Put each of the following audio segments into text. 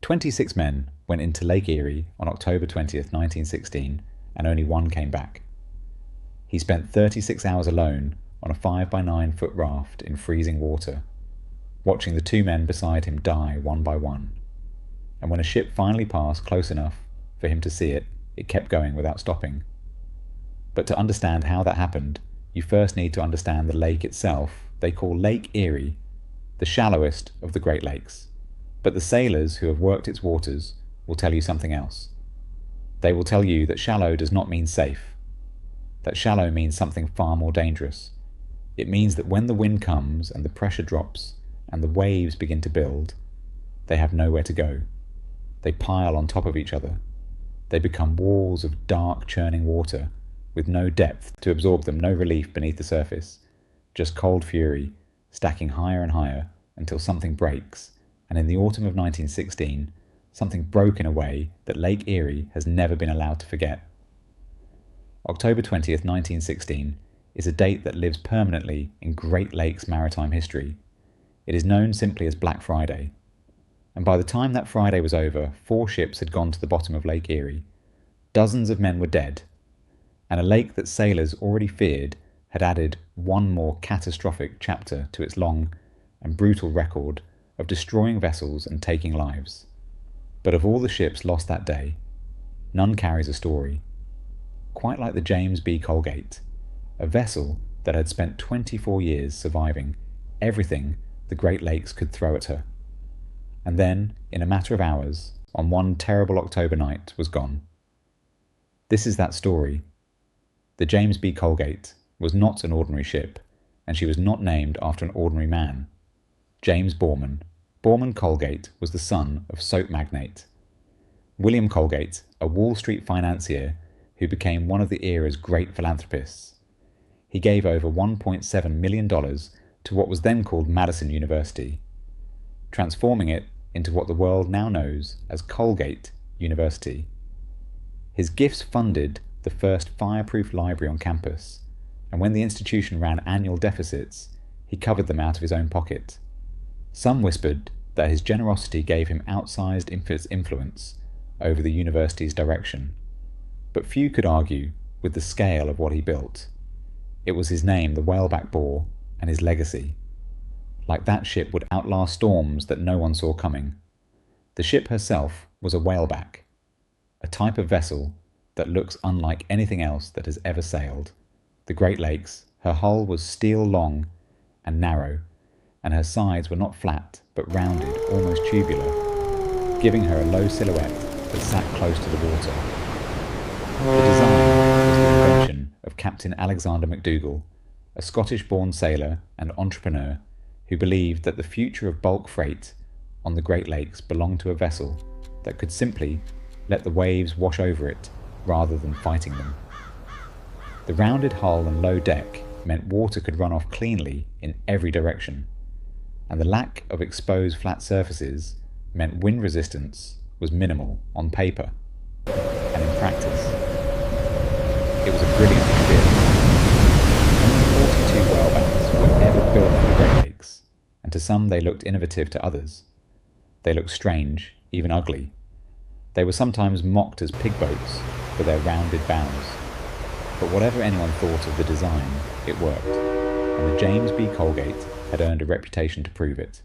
26 men went into Lake Erie on October 20th, 1916, and only one came back. He spent 36 hours alone on a 5 by 9 foot raft in freezing water, watching the 2 men beside him die one by one. And when a ship finally passed close enough for him to see it, it kept going without stopping. But to understand how that happened, you first need to understand the lake itself. They call Lake Erie the shallowest of the Great Lakes. But the sailors who have worked its waters will tell you something else. They will tell you that shallow does not mean safe. That shallow means something far more dangerous. It means that when the wind comes and the pressure drops and the waves begin to build, they have nowhere to go. They pile on top of each other. They become walls of dark, churning water with no depth to absorb them, no relief beneath the surface, just cold fury, stacking higher and higher until something breaks, and in the autumn of 1916, something broke in a way that Lake Erie has never been allowed to forget. October 20th, 1916 is a date that lives permanently in Great Lakes maritime history. It is known simply as Black Friday. And by the time that Friday was over, 4 ships had gone to the bottom of Lake Erie. Dozens of men were dead, and a lake that sailors already feared had added one more catastrophic chapter to its long and brutal record of destroying vessels and taking lives. But of all the ships lost that day, none carries a story. Quite like the James B. Colgate, a vessel that had spent 24 years surviving everything the Great Lakes could throw at her. And then, in a matter of hours, on one terrible October night, was gone. This is that story. The James B. Colgate was not an ordinary ship, and she was not named after an ordinary man. James Borman Colgate was the son of soap magnate William Colgate, a Wall Street financier who became one of the era's great philanthropists. He gave over $1.7 million to what was then called Madison University, transforming it into what the world now knows as Colgate University. His gifts funded the first fireproof library on campus, and when the institution ran annual deficits, he covered them out of his own pocket. Some whispered that his generosity gave him outsized influence over the university's direction, but few could argue with the scale of what he built. It was his name the whaleback bore, and his legacy. Like that ship would outlast storms that no one saw coming. The ship herself was a whaleback, a type of vessel that looks unlike anything else that has ever sailed. The Great Lakes, her hull was steel long and narrow, and her sides were not flat but rounded, almost tubular, giving her a low silhouette that sat close to the water. The design was the invention of Captain Alexander McDougall, a Scottish-born sailor and entrepreneur who believed that the future of bulk freight on the Great Lakes belonged to a vessel that could simply let the waves wash over it rather than fighting them. The rounded hull and low deck meant water could run off cleanly in every direction, and the lack of exposed flat surfaces meant wind resistance was minimal on paper, and in practice, it was a brilliant idea. Only 42 whalebacks were ever built for the Great Lakes, and to some they looked innovative, to others they looked strange, even ugly. They were sometimes mocked as pig boats for their rounded bows. But whatever anyone thought of the design, it worked, and the James B. Colgate had earned a reputation to prove it.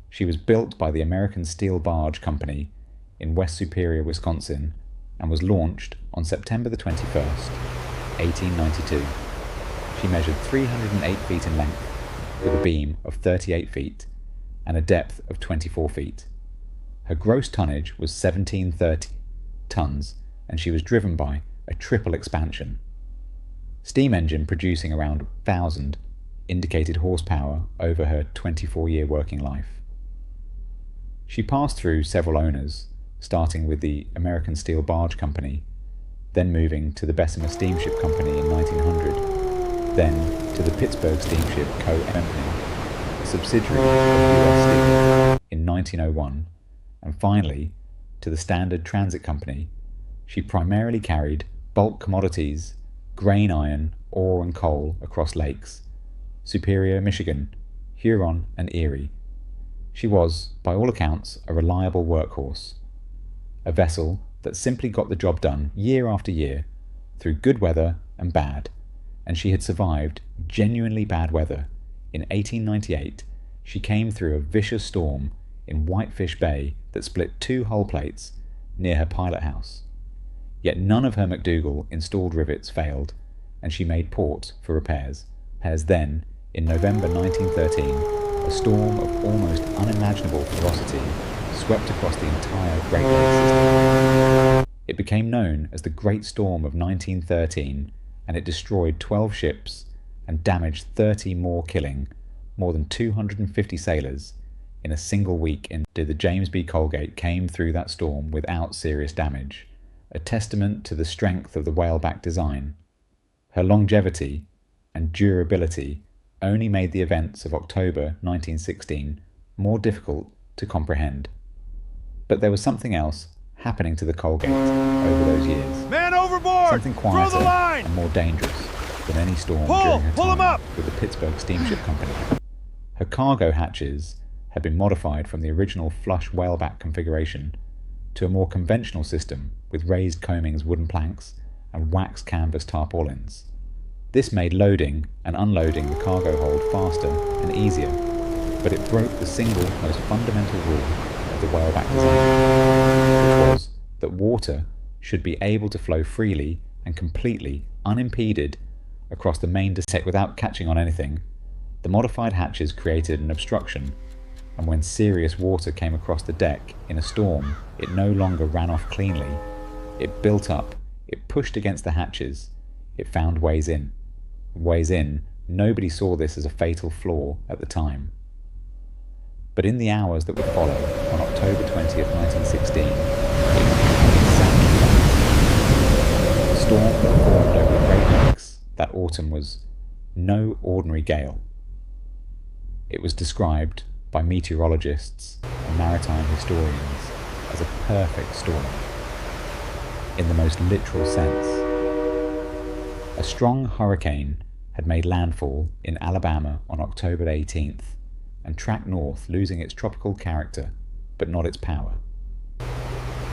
She was built by the American Steel Barge Company in West Superior, Wisconsin, and was launched on September the 21st, 1892. She measured 308 feet in length, with a beam of 38 feet and a depth of 24 feet. Her gross tonnage was 1730 tons, and she was driven by a triple expansion. Steam engine producing around 1,000 indicated horsepower over her 24-year working life. She passed through several owners, starting with the American Steel Barge Company, then moving to the Bessemer Steamship Company in 1900, then to the Pittsburgh Steamship Co. Company, a subsidiary of U.S. Steel, in 1901, and finally to the Standard Transit Company. She primarily carried bulk commodities, grain, iron, ore and coal across lakes, Superior, Michigan, Huron and Erie. She was, by all accounts, a reliable workhorse, a vessel that simply got the job done year after year, through good weather and bad, and she had survived genuinely bad weather. In 1898, she came through a vicious storm in Whitefish Bay that split 2 hull plates near her pilot house. Yet none of her McDougall installed rivets failed, and she made port for repairs. Then, in November 1913, a storm of almost unimaginable ferocity swept across the entire Great Lakes system. It became known as the Great Storm of 1913, and it destroyed 12 ships and damaged 30 more, killing more than 250 sailors in a single week. The James B. Colgate came through that storm without serious damage, a testament to the strength of the whaleback design. Her longevity and durability only made the events of October 1916 more difficult to comprehend. But there was something else happening to the Colgate over those years. Man overboard! Something quieter and more dangerous than any storm during her time with the Pittsburgh Steamship Company. Her cargo hatches had been modified from the original flush whaleback configuration to a more conventional system with raised coamings, wooden planks, and waxed canvas tarpaulins. This made loading and unloading the cargo hold faster and easier, but it broke the single most fundamental rule of the whaleback design, which was that water should be able to flow freely and completely unimpeded across the main deck without catching on anything. The modified hatches created an obstruction, and when serious water came across the deck in a storm, it no longer ran off cleanly. It built up, it pushed against the hatches, it found ways in. Nobody saw this as a fatal flaw at the time. But in the hours that would follow, on October 20th, 1916, it sank. The storm that formed over the Great Lakes that autumn was no ordinary gale. It was described by meteorologists and maritime historians as a perfect storm, in the most literal sense. A strong hurricane had made landfall in Alabama on October 18th and tracked north, losing its tropical character but not its power,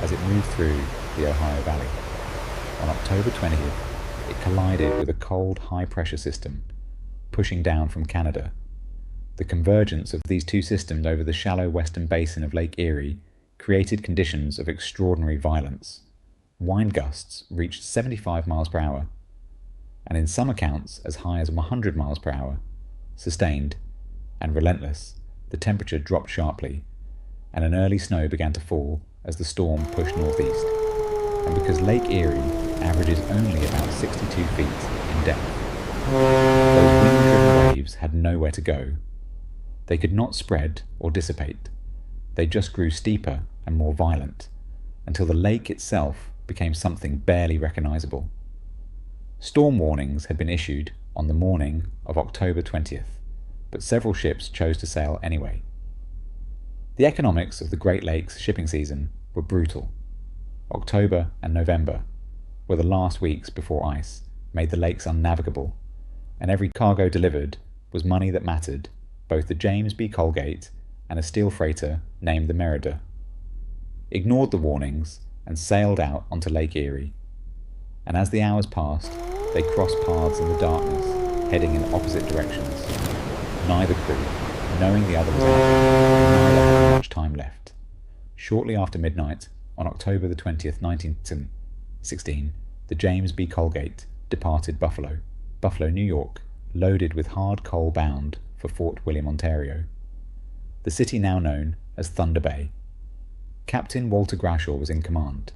as it moved through the Ohio Valley. On October 20th, it collided with a cold high-pressure system pushing down from Canada. The convergence of these two systems over the shallow western basin of Lake Erie created conditions of extraordinary violence. Wind gusts reached 75 miles per hour, and in some accounts as high as 100 miles per hour. Sustained and relentless, the temperature dropped sharply, and an early snow began to fall as the storm pushed northeast. And because Lake Erie averages only about 62 feet in depth, those wind-driven waves had nowhere to go. They could not spread or dissipate. They just grew steeper and more violent, until the lake itself became something barely recognizable. Storm warnings had been issued on the morning of October 20th, but several ships chose to sail anyway. The economics of the Great Lakes shipping season were brutal. October and November were the last weeks before ice made the lakes unnavigable, and every cargo delivered was money that mattered, both the James B. Colgate and a steel freighter named the Merida ignored the warnings and sailed out onto Lake Erie. And as the hours passed, they crossed paths in the darkness, heading in opposite directions. Neither crew, knowing the other was out, neither had much time left. Shortly after midnight, on October the 20th, 1916, the James B. Colgate departed Buffalo, New York, loaded with hard coal bound for Fort William, Ontario, the city now known as Thunder Bay. Captain Walter Grashaw was in command.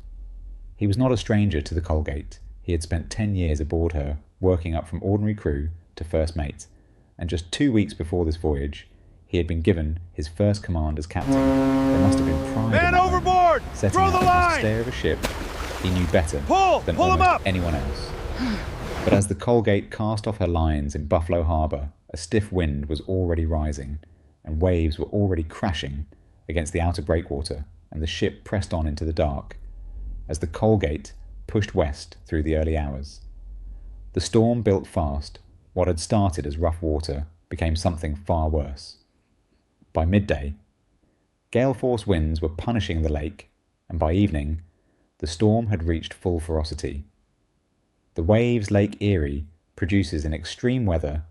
He was not a stranger to the Colgate. He had spent 10 years aboard her, working up from ordinary crew to first mate, and just 2 weeks before this voyage, he had been given his first command as captain. There must have been pride in that overboard! moment, setting Throw out the the line! stair of a ship he knew better than Pull him almost up! anyone else. But as the Colgate cast off her lines in Buffalo Harbor, a stiff wind was already rising, and waves were already crashing against the outer breakwater, and the ship pressed on into the dark as the Colgate pushed west through the early hours. The storm built fast. What had started as rough water became something far worse. By midday, Gale-force winds were punishing the lake, and by evening, the storm had reached full ferocity. The waves Lake Erie produces in extreme weather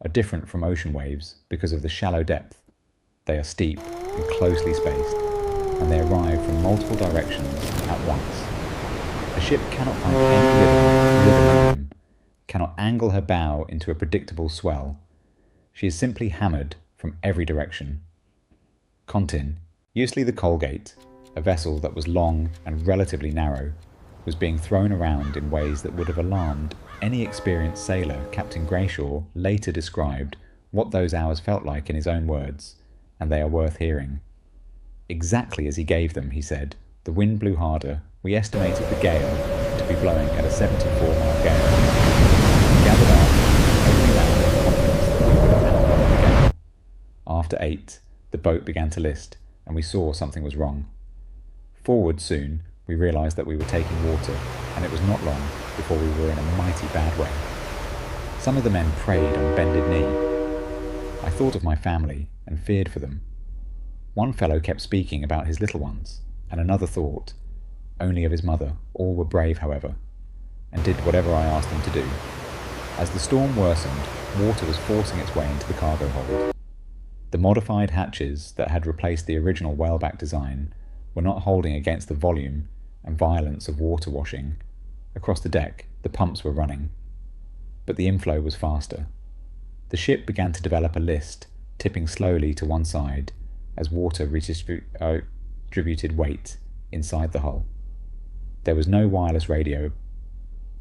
are different from ocean waves because of the shallow depth. They are steep and closely spaced, and they arrive from multiple directions at once. A ship cannot find any rhythm, cannot angle her bow into a predictable swell. She is simply hammered from every direction. Contin, usually the Colgate, a vessel that was long and relatively narrow, was being thrown around in ways that would have alarmed any experienced sailor. Captain Grashaw later described what those hours felt like in his own words, and they are worth hearing. Exactly as he gave them, he said, the wind blew harder. We estimated the gale to be blowing at a 74-mile gale. We gathered up every man in confidence that we would have outrun the gale. After 8, the boat began to list, and we saw something was wrong. Forward soon, we realised that we were taking water, and it was not long before we were in a mighty bad way. Some of the men prayed on bended knee. I thought of my family and feared for them. One fellow kept speaking about his little ones, and another thought only of his mother. All were brave, however, and did whatever I asked them to do. As the storm worsened, water was forcing its way into the cargo hold. The modified hatches that had replaced the original whaleback design were not holding against the volume and violence of water washing. Across the deck, the pumps were running, but the inflow was faster. The ship began to develop a list, tipping slowly to one side as water redistributed weight inside the hull. There was no wireless radio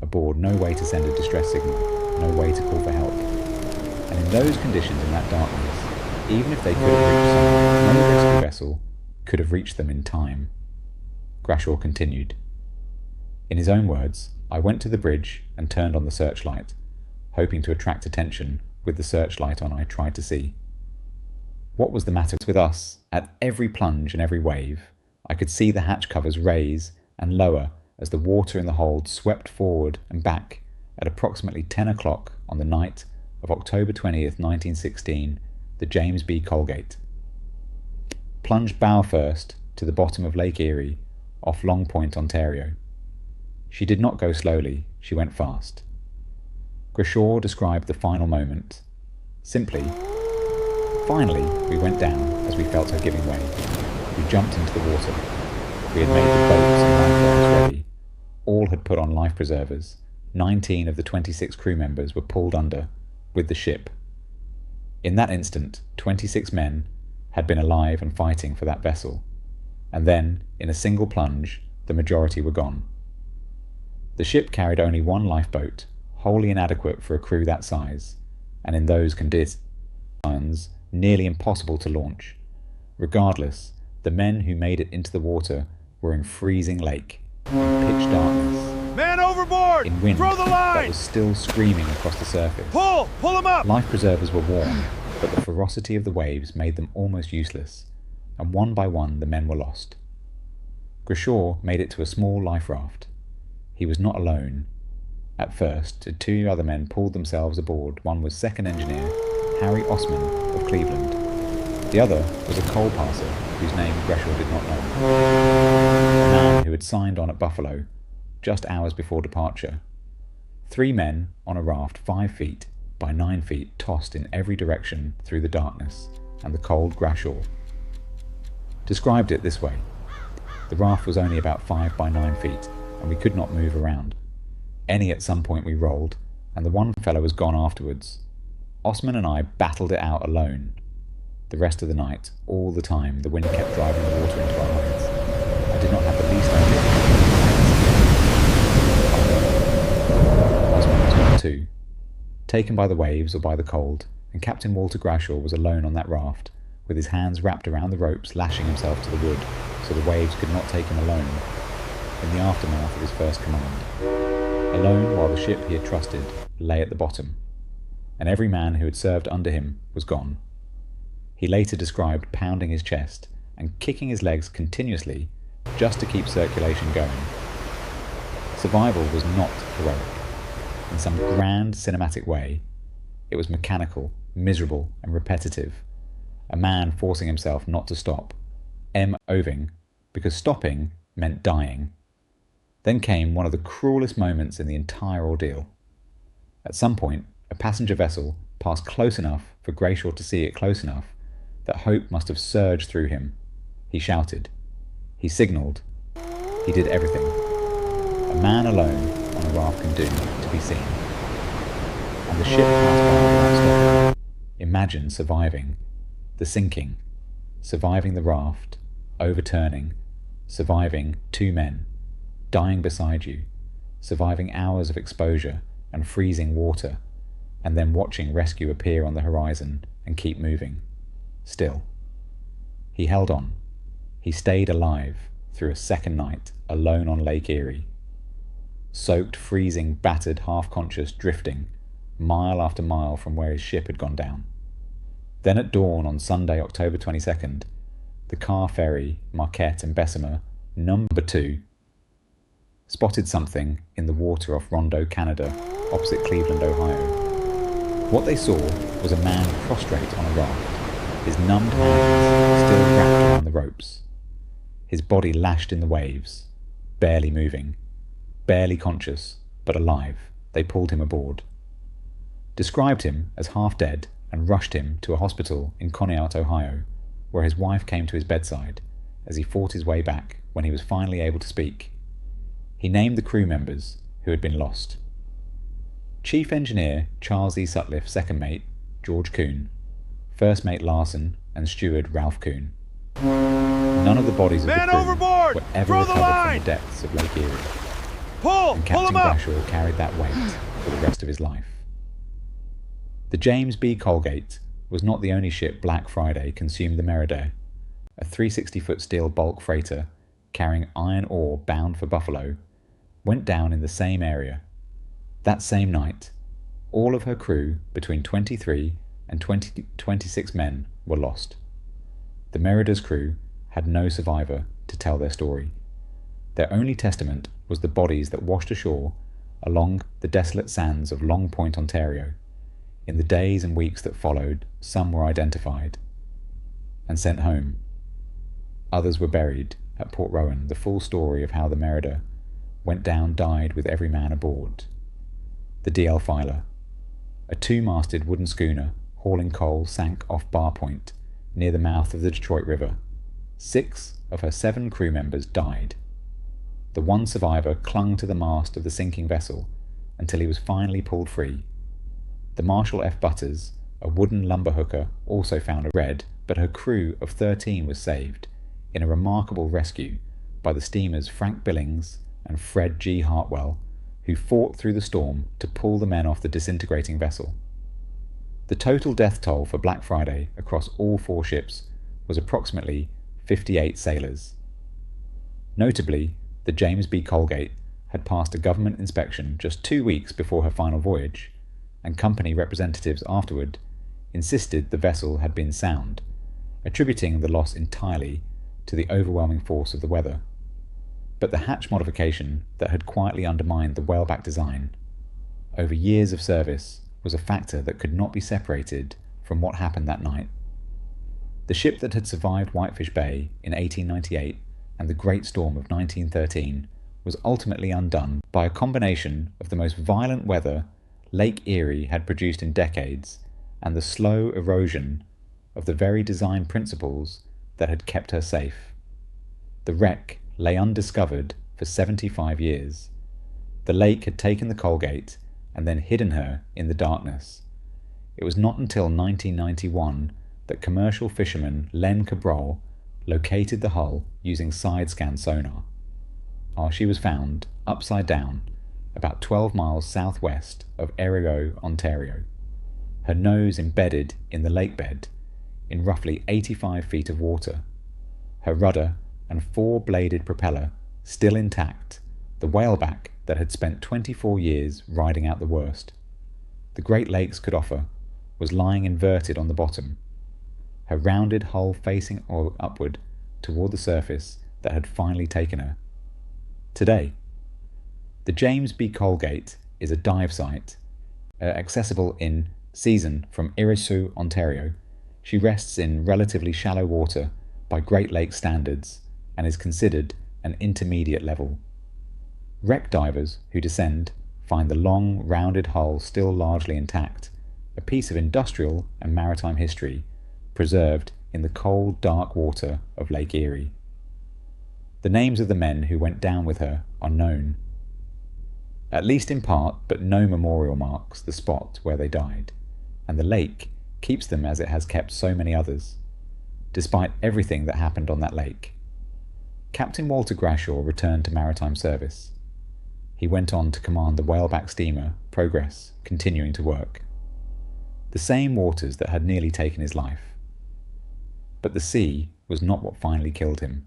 aboard, no way to send a distress signal, no way to call for help. And in those conditions, in that darkness, even if they could have reached someone, no rescue vessel could have reached them in time. Grashaw continued. In his own words, I went to the bridge and turned on the searchlight, hoping to attract attention. With the searchlight on, I tried to see. What was the matter with us? At every plunge and every wave, I could see the hatch covers raise and lower as the water in the hold swept forward and back. At approximately 10 o'clock on the night of October 20th, 1916, the James B. Colgate plunged bow first to the bottom of Lake Erie off Long Point, Ontario. She did not go slowly, she went fast. Grashaw described the final moment. Simply, finally we went down as we felt her giving way. We jumped into the water. We had made the boats and lifeboats ready. All had put on life preservers. 19 of the 26 crew members were pulled under with the ship. In that instant, 26 men had been alive and fighting for that vessel. And then, in a single plunge, the majority were gone. The ship carried only one lifeboat, wholly inadequate for a crew that size, and in those conditions, nearly impossible to launch. Regardless, the men who made it into the water were in freezing lake, in pitch darkness, man overboard! in wind Throw the line! that was still screaming across the surface. Pull them up! Life preservers were warm, but the ferocity of the waves made them almost useless, and one by one the men were lost. Grashaw made it to a small life raft. He was not alone. At first, 2 other men pulled themselves aboard. One was second engineer Harry Osman of Cleveland. The other was a coal passer whose name Grashaw did not know. A man who had signed on at Buffalo just hours before departure. 3 men on a raft 5 feet by 9 feet, tossed in every direction through the darkness and the cold. Grashaw described it this way. The raft was only about 5 by 9 feet, and we could not move around. At some point we rolled, and the one fellow was gone afterwards. Osman and I battled it out alone. The rest of the night, all the time, the wind kept driving the water into our eyes. I did not have the least idea. Osman was gone too, taken by the waves or by the cold, and Captain Walter Grashaw was alone on that raft, with his hands wrapped around the ropes, lashing himself to the wood, so the waves could not take him alone, in the aftermath of his first command. Alone while the ship he had trusted lay at the bottom, and every man who had served under him was gone. He later described pounding his chest and kicking his legs continuously just to keep circulation going. Survival was not heroic. In some grand cinematic way, it was mechanical, miserable, and repetitive. A man forcing himself not to stop, M. Oving, because stopping meant dying. Then came one of the cruelest moments in the entire ordeal. At some point, a passenger vessel passed close enough for Grashaw to see it close enough that hope must have surged through him. He shouted. He signalled. He did everything. A man alone on a raft can do to be seen. And the ship passed by without stopping. Imagine surviving. The sinking. Surviving the raft. Overturning. Surviving 2 men. Dying beside you. Surviving hours of exposure and freezing water. And then watching rescue appear on the horizon and keep moving. Still. He held on. He stayed alive through a second night alone on Lake Erie. Soaked, freezing, battered, half-conscious, drifting, mile after mile from where his ship had gone down. Then at dawn on Sunday, October 22nd, the car ferry Marquette and Bessemer, number 2, spotted something in the water off Rondeau, Canada, opposite Cleveland, Ohio. What they saw was a man prostrate on a raft, his numbed hands still wrapped around the ropes. His body lashed in the waves, barely moving, barely conscious, but alive. They pulled him aboard. Described him as half dead and rushed him to a hospital in Conneaut, Ohio, where his wife came to his bedside as he fought his way back when he was finally able to speak. He named the crew members who had been lost. Chief Engineer Charles E. Sutcliffe, second mate George Kuhn, first mate Larson, and steward Ralph Kuhn. None of the bodies of the crew overboard! were ever Throw the recovered from line! the depths of Lake Erie, Pull! and Pull Captain him up! Grashaw carried that weight for the rest of his life. The James B. Colgate was not the only ship Black Friday consumed the Merridair, a 360-foot steel bulk freighter carrying iron ore bound for Buffalo, went down in the same area. That same night, all of her crew, between 23 and 26 men, were lost. The Merida's crew had no survivor to tell their story. Their only testament was the bodies that washed ashore along the desolate sands of Long Point, Ontario. In the days and weeks that followed, some were identified and sent home. Others were buried at Port Rowan. The full story of how the Merida went down died with every man aboard. The DL Filer, a 2-masted wooden schooner hauling coal, sank off Bar Point near the mouth of the Detroit River. 6 of her 7 crew members died. The one survivor clung to the mast of the sinking vessel until he was finally pulled free. The Marshall F. Butters, a wooden lumber hooker, also found a red, but her crew of 13 was saved in a remarkable rescue by the steamers Frank Billings and Fred G. Hartwell, who fought through the storm to pull the men off the disintegrating vessel. The total death toll for Black Friday across all 4 ships was approximately 58 sailors. Notably, the James B. Colgate had passed a government inspection just 2 weeks before her final voyage, and company representatives afterward insisted the vessel had been sound, attributing the loss entirely to the overwhelming force of the weather. But the hatch modification that had quietly undermined the whaleback design over years of service was a factor that could not be separated from what happened that night. The ship that had survived Whitefish Bay in 1898 and the Great Storm of 1913 was ultimately undone by a combination of the most violent weather Lake Erie had produced in decades and the slow erosion of the very design principles that had kept her safe. The wreck lay undiscovered for 75 years. The lake had taken the Colgate and then hidden her in the darkness. It was not until 1991 that commercial fisherman Len Cabral located the hull using side-scan sonar. She was found upside down about 12 miles southwest of Erie, Ontario, her nose embedded in the lake bed in roughly 85 feet of water, her rudder and 4-bladed propeller still intact, the whaleback that had spent 24 years riding out the worst the Great Lakes could offer was lying inverted on the bottom, her rounded hull facing upward toward the surface that had finally taken her. Today, the James B. Colgate is a dive site, accessible in season from Erie, Ontario. She rests in relatively shallow water by Great Lakes standards and is considered an intermediate level. Wreck divers who descend find the long, rounded hull still largely intact, a piece of industrial and maritime history preserved in the cold, dark water of Lake Erie. The names of the men who went down with her are known, at least in part, but no memorial marks the spot where they died, and the lake keeps them as it has kept so many others, despite everything that happened on that lake. Captain Walter Grashaw returned to maritime service. He went on to command the whaleback steamer Progress, continuing to work. The same waters that had nearly taken his life. But the sea was not what finally killed him.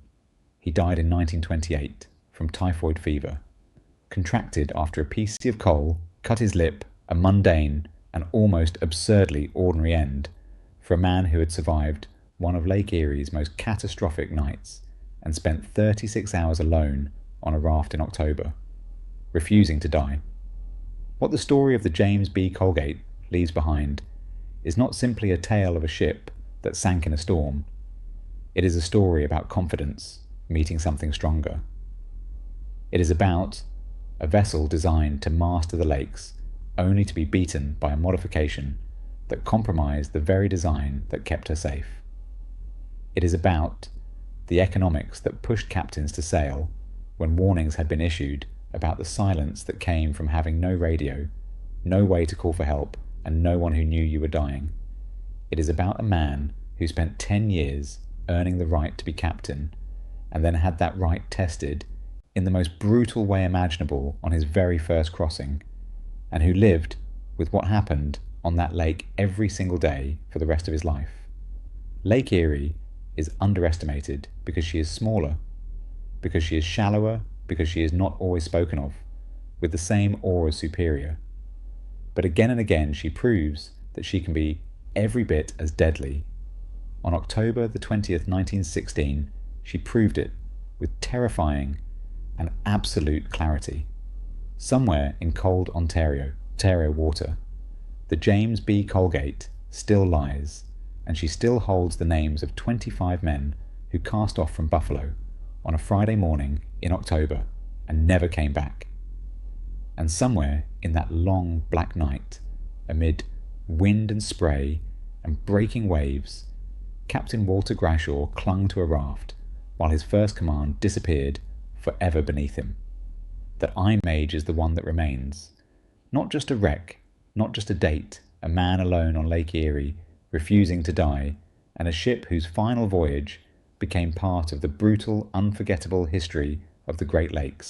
He died in 1928 from typhoid fever, contracted after a piece of coal cut his lip, a mundane and almost absurdly ordinary end for a man who had survived one of Lake Erie's most catastrophic nights and spent 36 hours alone on a raft in October, refusing to die. What the story of the James B. Colgate leaves behind is not simply a tale of a ship that sank in a storm. It is a story about confidence meeting something stronger. It is about a vessel designed to master the lakes, only to be beaten by a modification that compromised the very design that kept her safe. It is about the economics that pushed captains to sail when warnings had been issued about the silence that came from having no radio, no way to call for help, and no one who knew you were dying. It is about a man who spent 10 years earning the right to be captain, and then had that right tested in the most brutal way imaginable on his very first crossing, and who lived with what happened on that lake every single day for the rest of his life. Lake Erie is underestimated because she is smaller, because she is shallower, because she is not always spoken of, with the same awe as superior. But again and again she proves that she can be every bit as deadly. On October the 20th, 1916, she proved it with terrifying and absolute clarity. Somewhere in cold Ontario water, the James B. Colgate still lies, and she still holds the names of 25 men who cast off from Buffalo on a Friday morning in October and never came back. And somewhere in that long black night, amid wind and spray and breaking waves, Captain Walter Grashaw clung to a raft while his first command disappeared forever beneath him. That Iron Age is the one that remains. Not just a wreck, not just a date, a man alone on Lake Erie, refusing to die, and a ship whose final voyage became part of the brutal, unforgettable history of the Great Lakes.